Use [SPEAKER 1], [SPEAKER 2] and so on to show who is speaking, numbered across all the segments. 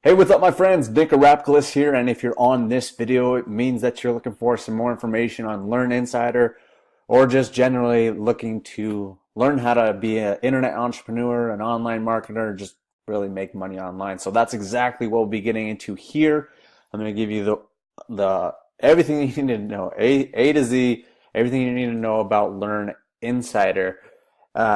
[SPEAKER 1] Hey, what's up, my friends? Nick Arapkalis here, and if you're on this video, it means that you're looking for some more information on Lurn Insider, or just generally looking to learn how to be an internet entrepreneur, an online marketer, just really make money online. So that's exactly what we'll be getting into here. I'm going to give you the everything you need to know, A to Z, everything you need to know about Lurn Insider.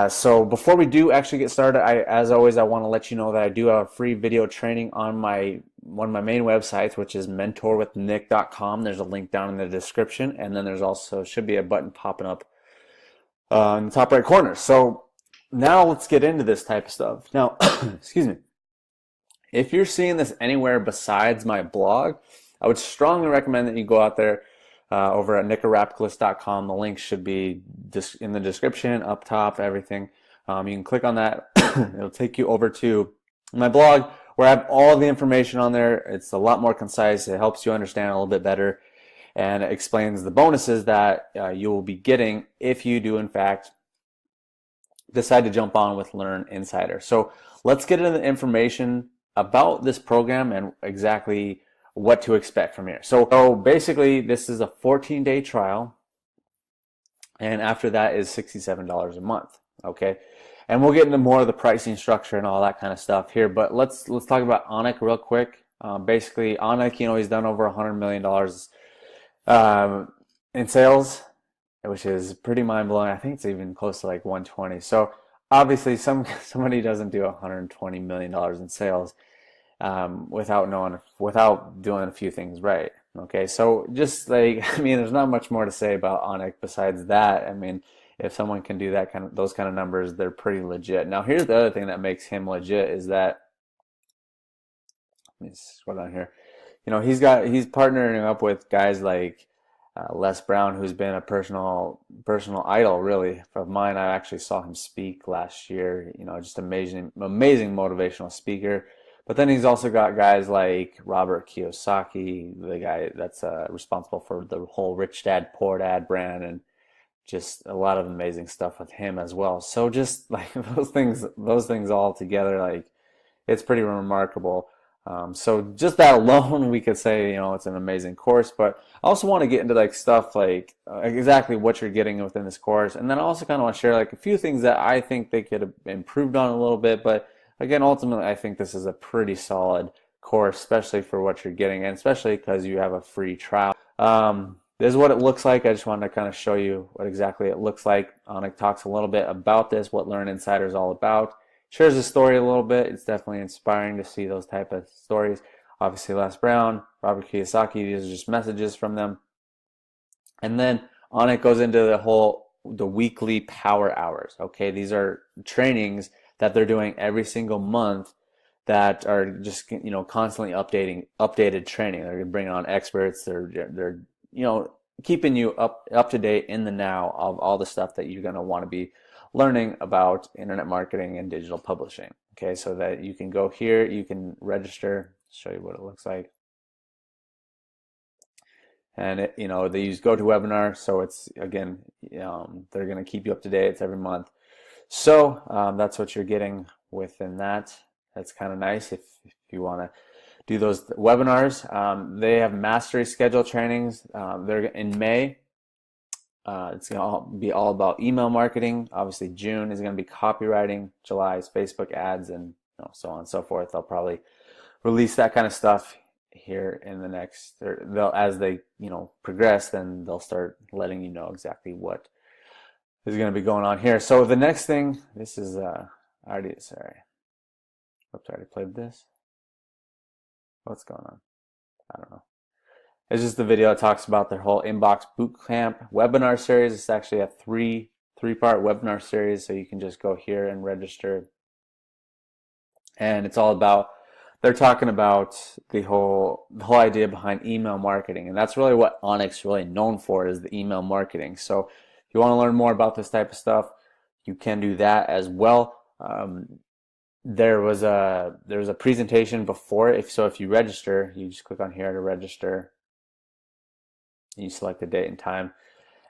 [SPEAKER 1] So before we do actually get started, as always, I want to let you know that I do have a free video training on one of my main websites, which is mentorwithnick.com. There's a link down in the description, and then there's also should be a button popping up in the top right corner. So now let's get into this type of stuff. Now, excuse me. If you're seeing this anywhere besides my blog, I would strongly recommend that you go out there over at nickarapkalis.com. The link should be in the description, up top, everything. You can click on that. It'll take you over to my blog where I have all the information on there. It's a lot more concise. It helps you understand a little bit better, and it explains the bonuses that you will be getting if you do, in fact, decide to jump on with Lurn Insider. So let's get into the information about this program and exactly what to expect from here. So basically, this is a 14-day trial, and after that is $67 a month. Okay, and we'll get into more of the pricing structure and all that kind of stuff here. But let's talk about Anik real quick. Basically, Anik, he's done over $100 million in sales, which is pretty mind-blowing. I think it's even close to like 120. So obviously, somebody doesn't do $120 million in sales without doing a few things right. Okay, so just like, there's not much more to say about Anik besides that. If someone can do those kind of numbers, they're pretty legit. Now, here's the other thing that makes him legit is that, let me scroll down here. He's partnering up with guys like Les Brown, who's been a personal idol, really, of mine. I actually saw him speak last year. Just amazing motivational speaker. But then he's also got guys like Robert Kiyosaki, the guy that's responsible for the whole Rich Dad Poor Dad brand, and just a lot of amazing stuff with him as well. So just like those things all together, like, it's pretty remarkable. So just that alone, we could say, it's an amazing course. But I also want to get into like stuff like exactly what you're getting within this course, and then I also kind of want to share like a few things that I think they could have improved on a little bit. But again, ultimately, I think this is a pretty solid course, especially for what you're getting, and especially because you have a free trial. This is what it looks like. I just wanted to kind of show you what exactly it looks like. Anik talks a little bit about this, what Lurn Insider is all about. Shares the story a little bit. It's definitely inspiring to see those type of stories. Obviously, Les Brown, Robert Kiyosaki, these are just messages from them. And then Anik goes into the weekly power hours. Okay, these are trainings that they're doing every single month that are just constantly updated training. They're bringing on experts. They're keeping you up to date in the now of all the stuff that you're going to want to be learning about internet marketing and digital publishing. Okay, so that you can go here, you can register, show you what it looks like. And they use GoToWebinar, so it's, again, they're going to keep you up to date. It's every month. So that's what you're getting within that. That's kind of nice if you want to do those webinars. They have mastery schedule trainings. They're in May. It's going to be all about email marketing. Obviously, June is going to be copywriting. July is Facebook ads, and so on and so forth. They'll probably release that kind of stuff here in the next, as they progress, then they'll start letting you know exactly what is going to be going on here. So the next thing, this is I already played this. What's going on? I don't know. It's just the video that talks about their whole inbox bootcamp webinar series. It's actually a three-part webinar series, so you can just go here and register. And it's all about, they're talking about the whole idea behind email marketing, and that's really what Anik's really known for, is the email marketing. So if you want to learn more about this type of stuff, you can do that as well. There was a presentation before. If you register, you just click on here to register. You select the date and time,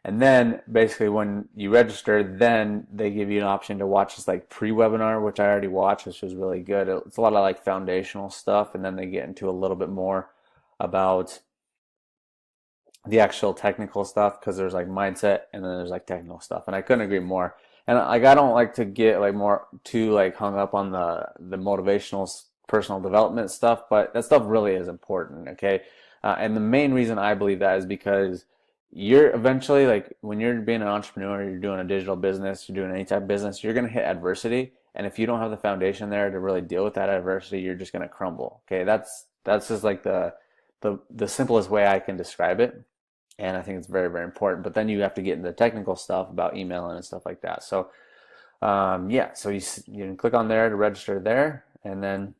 [SPEAKER 1] And then basically when you register, then they give you an option to watch this like pre-webinar, which I already watched, which was really good. It's a lot of like foundational stuff, and then they get into a little bit more about the actual technical stuff, because there's like mindset and then there's like technical stuff, and I couldn't agree more. And like I don't like to get like more too like hung up on the motivational personal development stuff, but that stuff really is important, okay? And the main reason I believe that is because you're eventually, like when you're being an entrepreneur, you're doing a digital business, you're doing any type of business, you're going to hit adversity, and if you don't have the foundation there to really deal with that adversity, you're just going to crumble. Okay, that's just like the simplest way I can describe it. And I think it's very, very important. But then you have to get into the technical stuff about emailing and stuff like that. So yeah, so you can click on there to register there, and then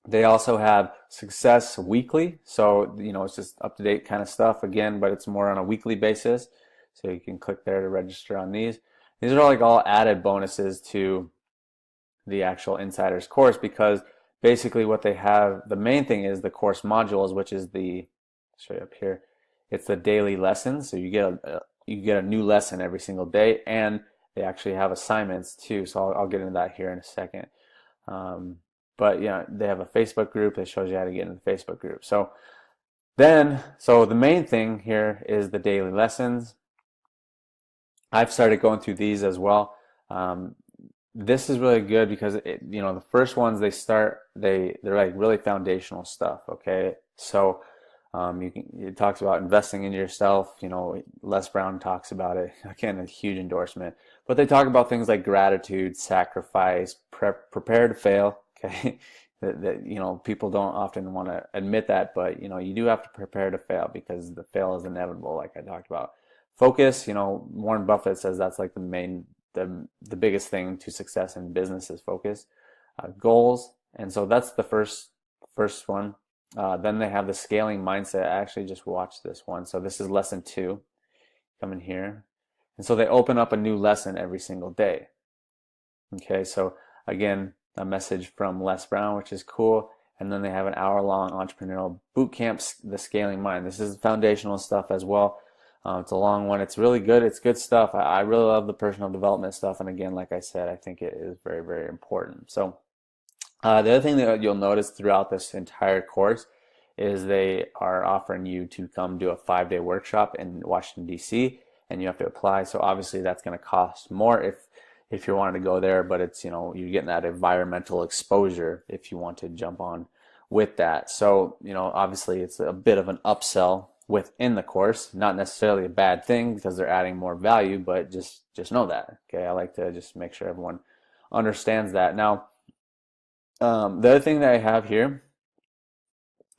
[SPEAKER 1] they also have Success Weekly. So it's just up-to-date kind of stuff again, but it's more on a weekly basis. So you can click there to register on these. These are like all added bonuses to the actual Insiders course, because basically what they have, the main thing is the course modules, which is I'll show you up here. It's the daily lessons, so you get a new lesson every single day, and they actually have assignments too. So I'll get into that here in a second. But yeah, they have a Facebook group that shows you how to get into the Facebook group. So the main thing here is the daily lessons. I've started going through these as well. This is really good because the first ones they're like really foundational stuff. Okay, so. It talks about investing in yourself. Les Brown talks about it. Again, a huge endorsement. But they talk about things like gratitude, sacrifice, prepare to fail. Okay, that people don't often want to admit that, but you do have to prepare to fail, because the fail is inevitable, like I talked about. Focus. Warren Buffett says that's like the biggest thing to success in business is focus. Goals, and so that's the first one. Then they have the scaling mindset. I actually just watched this one. So this is lesson 2. Come in here. And so they open up a new lesson every single day. Okay, so again, a message from Les Brown, which is cool. And then they have an hour-long entrepreneurial boot camp, the scaling mind. This is foundational stuff as well. It's a long one. It's really good. It's good stuff. I really love the personal development stuff. And again, like I said, I think it is very, very important. So the other thing that you'll notice throughout this entire course is they are offering you to come do a 5-day workshop in Washington, D.C., and you have to apply. So obviously that's going to cost more if you wanted to go there, but it's, you're getting that environmental exposure if you want to jump on with that. So, obviously it's a bit of an upsell within the course, not necessarily a bad thing because they're adding more value, but just know that. Okay, I like to just make sure everyone understands that. Now, the other thing that I have here,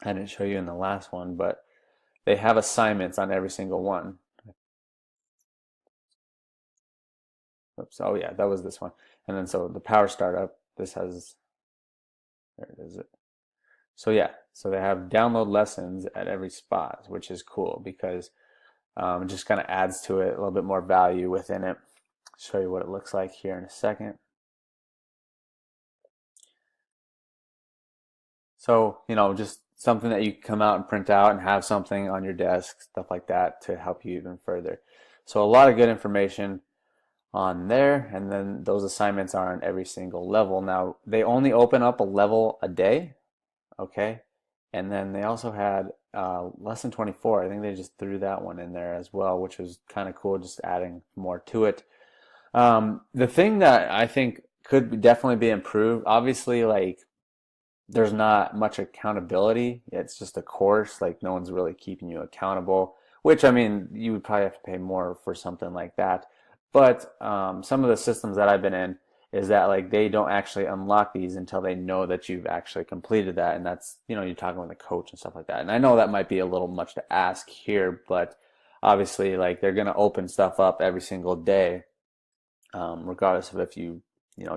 [SPEAKER 1] I didn't show you in the last one, but they have assignments on every single one. Oops, oh yeah, that was this one. And then so the Power Startup, this has, there it is. So yeah, so they have download lessons at every spot, which is cool because it just kind of adds to it a little bit more value within it. I'll show you what it looks like here in a second. So, just something that you can come out and print out and have something on your desk, stuff like that to help you even further. So a lot of good information on there, and then those assignments are on every single level. Now, they only open up a level a day, okay? And then they also had lesson 24. I think they just threw that one in there as well, which was kind of cool, just adding more to it. The thing that I think could definitely be improved, obviously, like, there's not much accountability. It's just a course. Like, no one's really keeping you accountable, which, I mean, you would probably have to pay more for something like that. But some of the systems that I've been in is that, like, they don't actually unlock these until they know that you've actually completed that. And that's, you're talking with a coach and stuff like that. And I know that might be a little much to ask here, but obviously, like, they're going to open stuff up every single day, regardless of if you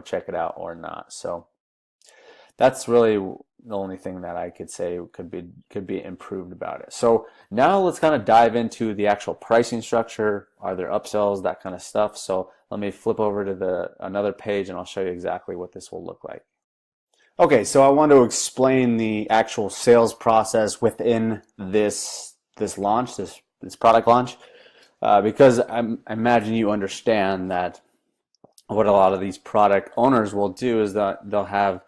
[SPEAKER 1] check it out or not. So that's really the only thing that I could say could be improved about it. So now let's kind of dive into the actual pricing structure. Are there upsells, that kind of stuff? So let me flip over to another page and I'll show you exactly what this will look like. Okay, so I want to explain the actual sales process within this launch, this product launch. because I imagine you understand that what a lot of these product owners will do is that they'll have,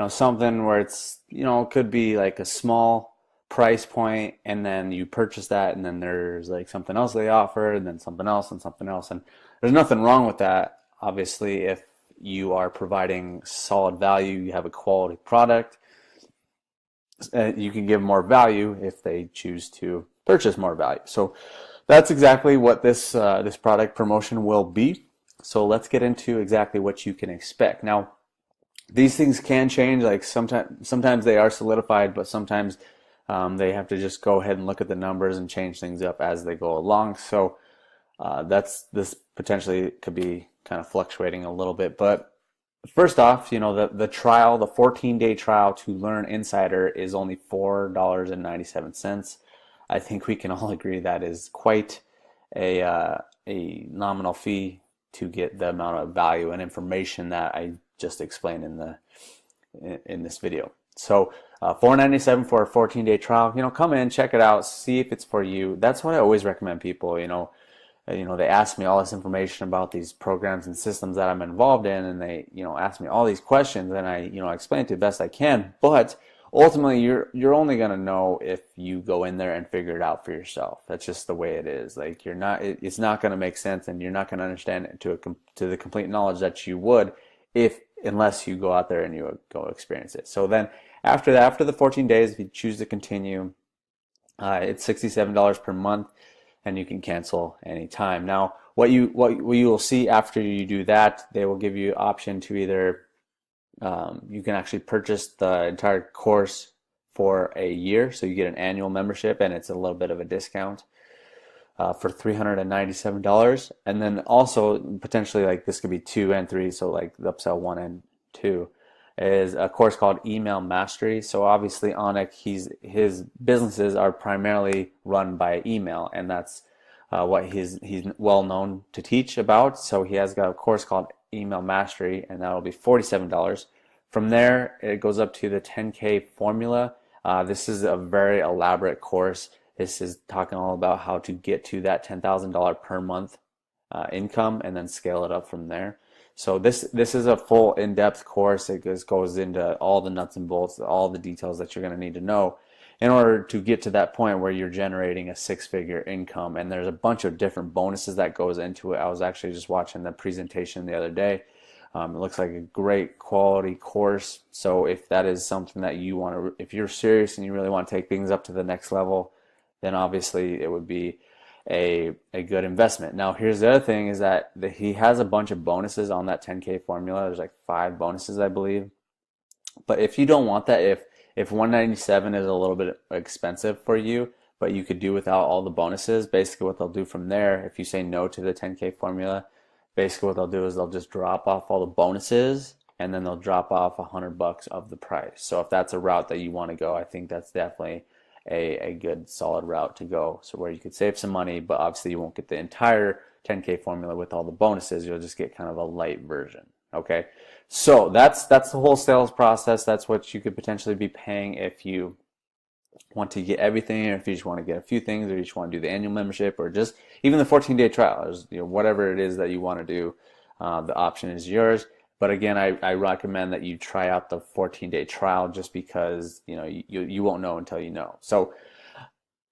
[SPEAKER 1] something where it's, could be like a small price point, and then you purchase that, and then there's like something else they offer, and then something else and something else. And there's nothing wrong with that, obviously, if you are providing solid value, you have a quality product, you can give more value if they choose to purchase more value. So that's exactly what this product promotion will be. So let's get into exactly what you can expect. Now, these things can change. Like sometimes they are solidified, but sometimes they have to just go ahead and look at the numbers and change things up as they go along. So this potentially could be kind of fluctuating a little bit. But first off, the trial, the 14-day trial to Lurn Insider is only $4.97. I think we can all agree that is quite a nominal fee to get the amount of value and information that I just explained in this video. So $4.97 for a 14-day trial. Come in, check it out, see if it's for you. That's what I always recommend people. They ask me all this information about these programs and systems that I'm involved in, and they ask me all these questions, and I explain it to the best I can. But ultimately, you're only gonna know if you go in there and figure it out for yourself. That's just the way it is. Like it's not gonna make sense, and you're not gonna understand it to the complete knowledge that you would unless you go out there and you go experience it. So then after that, after the 14 days, if you choose to continue, it's $67 per month, and you can cancel anytime. Now, what you will see after you do that, they will give you option to either you can actually purchase the entire course for a year, so you get an annual membership, and it's a little bit of a discount for $397. And then also potentially, like, this could be 2 and 3, so like the upsell 1 and 2 is a course called Email Mastery. So obviously Anik, his businesses are primarily run by email, and that's what he's well known to teach about. So he has got a course called Email Mastery, and that'll be $47. From there, it goes up to the 10K formula. This is a very elaborate course. This is talking all about how to get to that $10,000 per month income, and then scale it up from there. So this is a full in-depth course. It goes into all the nuts and bolts, all the details that you're going to need to know in order to get to that point where you're generating a 6-figure income. And there's a bunch of different bonuses that goes into it. I was actually just watching the presentation the other day. It looks like a great quality course. So if that is something that you want to, if you're serious and you really want to take things up to the next level, then obviously it would be a good investment. Now, here's the other thing, is that he has a bunch of bonuses on that 10K formula. There's like 5 bonuses, I believe. But if you don't want that, if 197 is a little bit expensive for you, but you could do without all the bonuses, basically what they'll do from there, if you say no to the 10K formula, basically what they'll do is they'll just drop off all the bonuses, and then they'll drop off $100 of the price. So if that's a route that you want to go, I think that's definitely a good solid route to go, so where you could save some money, but obviously you won't get the entire 10K formula with all the bonuses. You'll just get kind of a light version. Okay, so that's the whole sales process. That's what you could potentially be paying if you want to get everything, or if you just want to get a few things, or you just want to do the annual membership, or just even the 14-day trial. Whatever it is that you want to do, the option is yours. But again, I recommend that you try out the 14-day trial, just because you won't know until you know. So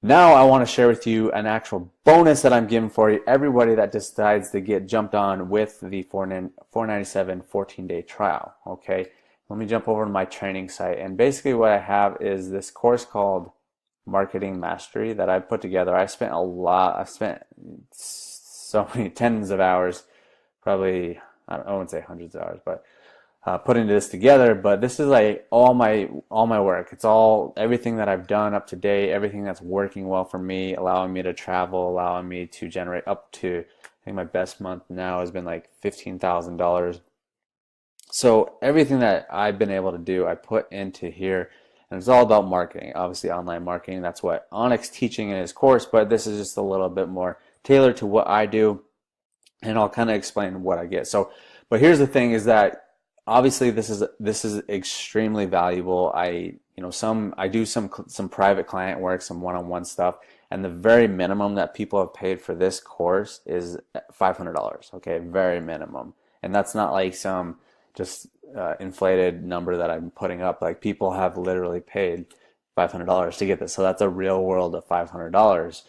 [SPEAKER 1] now I want to share with you an actual bonus that I'm giving for everybody that decides to get jumped on with the $497 14-day trial. Okay, let me jump over to my training site, and basically what I have is this course called Marketing Mastery that I put together. I spent so many tens of hours, probably, I wouldn't say hundreds of hours, but putting this together. But this is like all my work. It's everything that I've done up to date, everything that's working well for me, allowing me to travel, allowing me to generate up to, I think my best month now has been like $15,000. So everything that I've been able to do, I put into here, and it's all about marketing. Obviously, online marketing. That's what Anik's teaching in his course, but this is just a little bit more tailored to what I do, and I'll kind of explain what I get. So, but here's the thing, is that obviously this is extremely valuable. I do some private client work, some one-on-one stuff, And the very minimum that people have paid for this course is $500, okay? Very minimum. And that's not like some just inflated number that I'm putting up. Like, people have literally paid $500 to get this. So that's a real world of $500.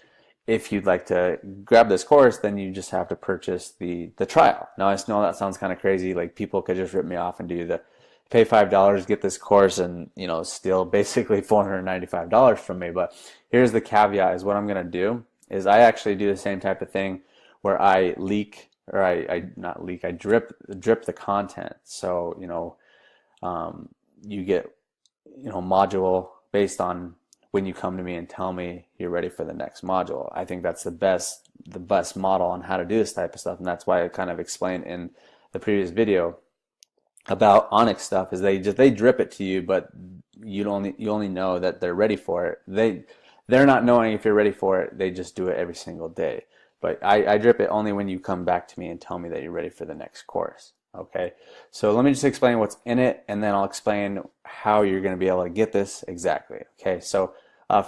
[SPEAKER 1] If you'd like to grab this course, then you just have to purchase the trial. Now, I know that sounds kind of crazy. Like, people could just rip me off and do the pay $5, get this course, and steal basically $495 from me. But here's the caveat: is what I'm gonna do is I actually do the same type of thing where I leak, or I not leak, I drip the content. So you get module based on when you come to me and tell me you're ready for the next module. I think that's the best model on how to do this type of stuff, and that's why I kind of explained in the previous video about Anik stuff. Is they drip it to you, but you only know that they're ready for it. They're not knowing if you're ready for it. They just do it every single day. But I drip it only when you come back to me and tell me that you're ready for the next course. Okay, so let me just explain what's in it, and then I'll explain how you're going to be able to get this exactly. Okay, so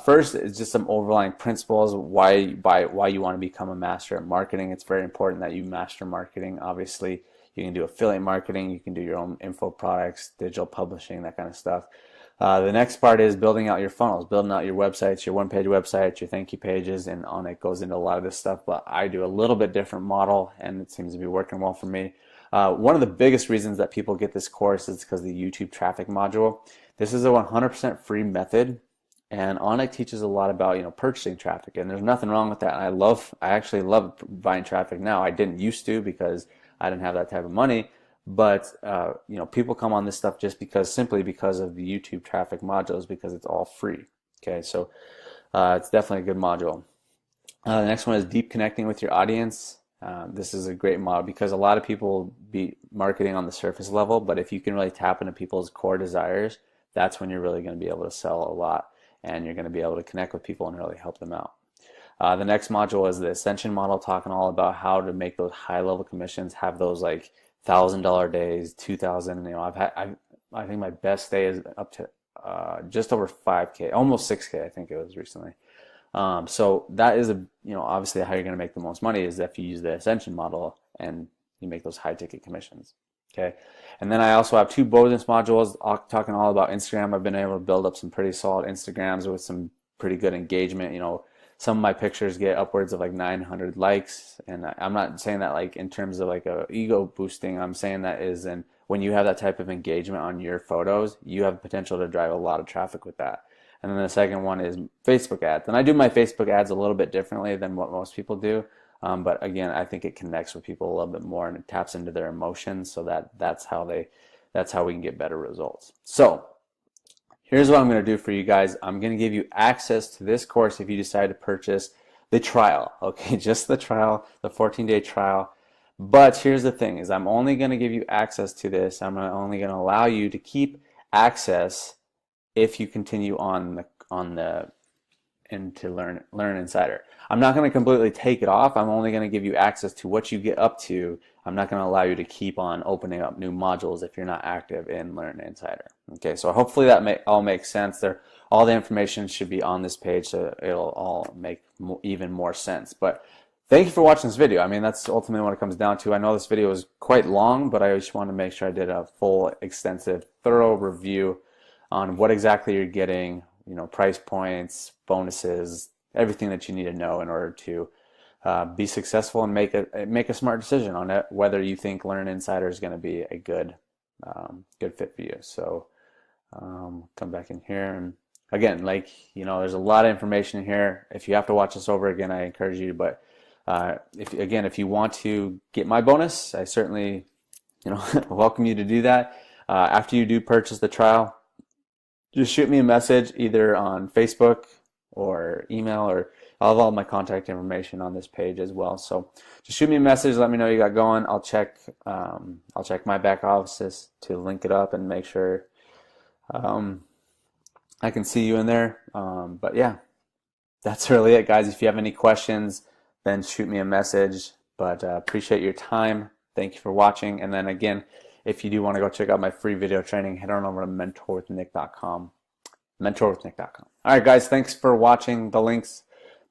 [SPEAKER 1] first is just some overlying principles why you want to become a master at marketing. It's very important that you master marketing. Obviously, you can do affiliate marketing, you can do your own info products, digital publishing, that kind of stuff. The next part is building out your funnels, building out your websites, your one-page websites, your thank you pages, and Anik goes into a lot of this stuff, but I do a little bit different model, and it seems to be working well for me. One of the biggest reasons that people get this course is because of the YouTube traffic module. This is a 100% free method, and Anik teaches a lot about purchasing traffic, and there's nothing wrong with that. I actually love buying traffic now. I didn't used to because I didn't have that type of money, but people come on this stuff just simply because of the YouTube traffic modules, because it's all free. Okay, so it's definitely a good module. The next one is deep connecting with your audience. This is a great model because a lot of people be marketing on the surface level, but if you can really tap into people's core desires, that's when you're really going to be able to sell a lot, and you're going to be able to connect with people and really help them out. The next module is the ascension model, talking all about how to make those high-level commissions, have those like $1,000 days, 2,000. I think my best day is up to just over 5K, almost 6K. I think it was recently. So that is obviously how you're going to make the most money is if you use the ascension model and you make those high-ticket commissions. Okay, and then I also have 2 bonus modules talking all about Instagram. I've been able to build up some pretty solid Instagrams with some pretty good engagement. Some of my pictures get upwards of like 900 likes, and I'm not saying that like in terms of like a ego boosting. I'm saying that is when you have that type of engagement on your photos, you have the potential to drive a lot of traffic with that. And then the second one is Facebook ads, and I do my Facebook ads a little bit differently than what most people do. But again, I think it connects with people a little bit more, and it taps into their emotions, so that's how we can get better results. So here's what I'm going to do for you guys. I'm going to give you access to this course if you decide to purchase the trial. Okay, just the trial, the 14-day trial. But here's the thing: is I'm only going to give you access to this. I'm only going to allow you to keep access if you continue on into Lurn Insider. I'm not going to completely take it off. I'm only going to give you access to what you get up to. I'm not going to allow you to keep on opening up new modules if you're not active in Lurn Insider. Okay, so hopefully that all makes sense. All the information should be on this page, so it'll all make even more sense. But thank you for watching this video. I mean, that's ultimately what it comes down to. I know this video is quite long, but I just want to make sure I did a full, extensive, thorough review on what exactly you're getting, price points, bonuses, everything that you need to know in order to be successful and make a smart decision on it, whether you think Lurn Insider is going to be a good fit for you. So come back in here, and again, there's a lot of information here. If you have to watch this over again, I encourage you. But if you want to get my bonus, I certainly welcome you to do that. After you do purchase the trial, just shoot me a message either on Facebook or email, or I'll have all my contact information on this page as well. So just shoot me a message, let me know you got going. I'll check my back offices to link it up and make sure I can see you in there. But yeah, that's really it, guys. If you have any questions, then shoot me a message. But appreciate your time. Thank you for watching. And then again, if you do want to go check out my free video training, head on over to mentorwithnick.com. mentorwithnick.com. All right, guys, thanks for watching. The links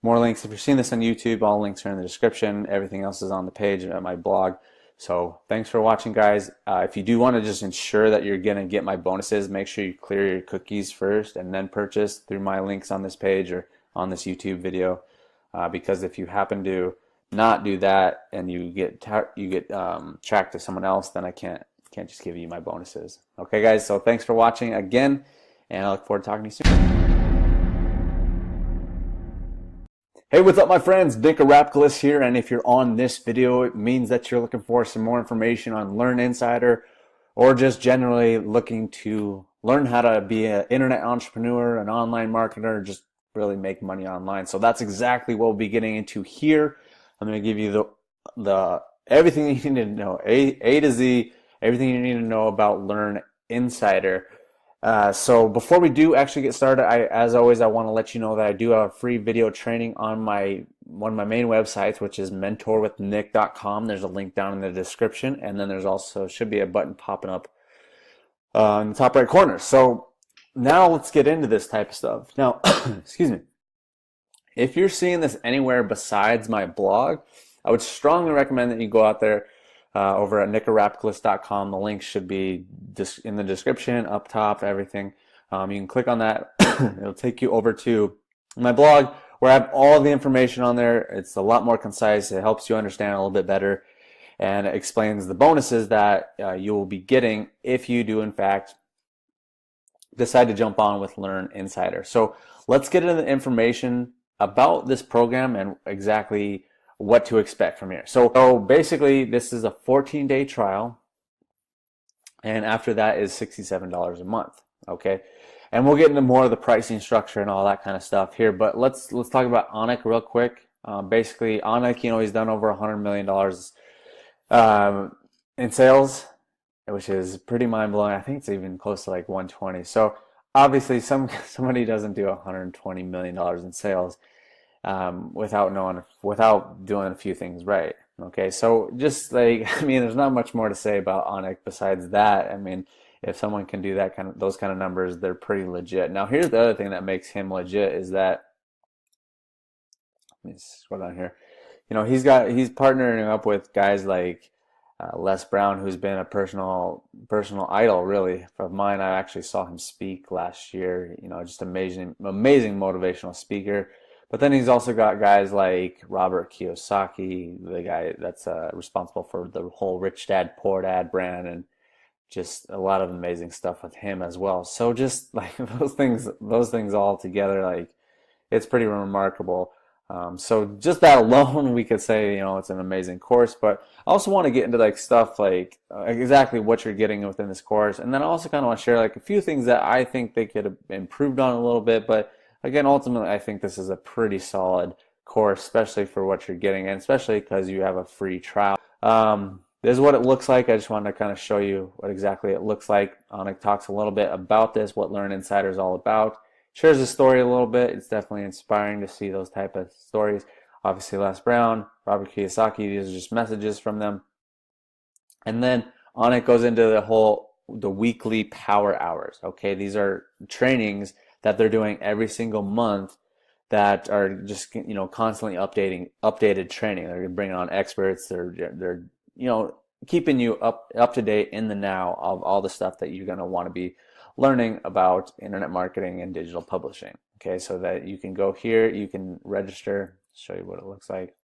[SPEAKER 1] more links. If you're seeing this on YouTube, all links are in the description. Everything else is on the page at my blog. So thanks for watching, guys. If you do want to just ensure that you're going to get my bonuses, make sure you clear your cookies first and then purchase through my links on this page or on this YouTube video. Because if you happen to not do that and you get tracked to someone else, then I can't just give you my bonuses. Okay, guys. So thanks for watching again, and I look forward to talking to you soon. Hey, what's up, my friends? Nick Rapkalis here, and if you're on this video, it means that you're looking for some more information on Lurn Insider, or just generally looking to learn how to be an internet entrepreneur, an online marketer, just really make money online. So that's exactly what we'll be getting into here. I'm going to give you the everything you need to know, A to Z, everything you need to know about Lurn Insider. So before we do actually get started, as always, I want to let you know that I do have a free video training on one of my main websites, which is mentorwithnick.com. There's a link down in the description, and then there's also should be a button popping up in the top right corner. So now let's get into this type of stuff. Now, excuse me. If you're seeing this anywhere besides my blog, I would strongly recommend that you go out there over at nickarapkalis.com. The link should be in the description, up top, everything. You can click on that. It'll take you over to my blog where I have all the information on there. It's a lot more concise. It helps you understand a little bit better, and it explains the bonuses that you will be getting if you do, in fact, decide to jump on with Lurn Insider. So let's get into the information about this program and exactly what to expect from here. So basically, this is a 14-day trial, and after that is $67 a month. Okay, and we'll get into more of the pricing structure and all that kind of stuff here. But let's talk about Anik real quick. Basically, Anik, he's done over $100 million in sales, which is pretty mind blowing. I think it's even close to like 120. So obviously, somebody doesn't do $120 million in sales without doing a few things right. Okay, so just like, there's not much more to say about Anik besides that. If someone can do those kind of numbers, they're pretty legit. Now, here's the other thing that makes him legit is that, let me scroll down here. He's partnering up with guys like Les Brown, who's been a personal idol, really, of mine. I actually saw him speak last year. Just amazing motivational speaker. But then he's also got guys like Robert Kiyosaki, the guy that's responsible for the whole Rich Dad Poor Dad brand, and just a lot of amazing stuff with him as well. So just like those things all together, like, it's pretty remarkable. So just that alone, we could say, it's an amazing course. But I also want to get into like stuff like exactly what you're getting within this course, and then I also kind of want to share like a few things that I think they could have improved on a little bit. But again, ultimately, I think this is a pretty solid course, especially for what you're getting, and especially because you have a free trial. This is what it looks like. I just wanted to kind of show you what exactly it looks like. Anik talks a little bit about this, what Lurn Insider is all about. Shares his story a little bit. It's definitely inspiring to see those type of stories. Obviously, Les Brown, Robert Kiyosaki, these are just messages from them. And then Anik goes into the weekly power hours. Okay, these are trainings that they're doing every single month that are just constantly updated training. They're bringing on experts. They're keeping you up to date in the now of all the stuff that you're going to want to be learning about internet marketing and digital publishing. Okay, so that you can go here, you can register, show you what it looks like.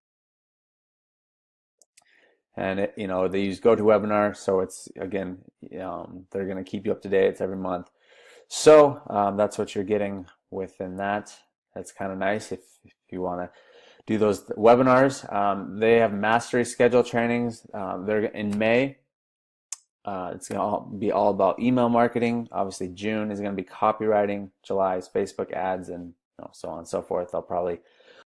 [SPEAKER 1] And they use GoToWebinar, so it's, again, they're going to keep you up to date. It's every month. So that's what you're getting within that. That's kind of nice if you want to do those webinars. They have mastery schedule trainings. They're in May. It's going to be all about email marketing. Obviously, June is going to be copywriting. July is Facebook ads, and so on and so forth. They'll probably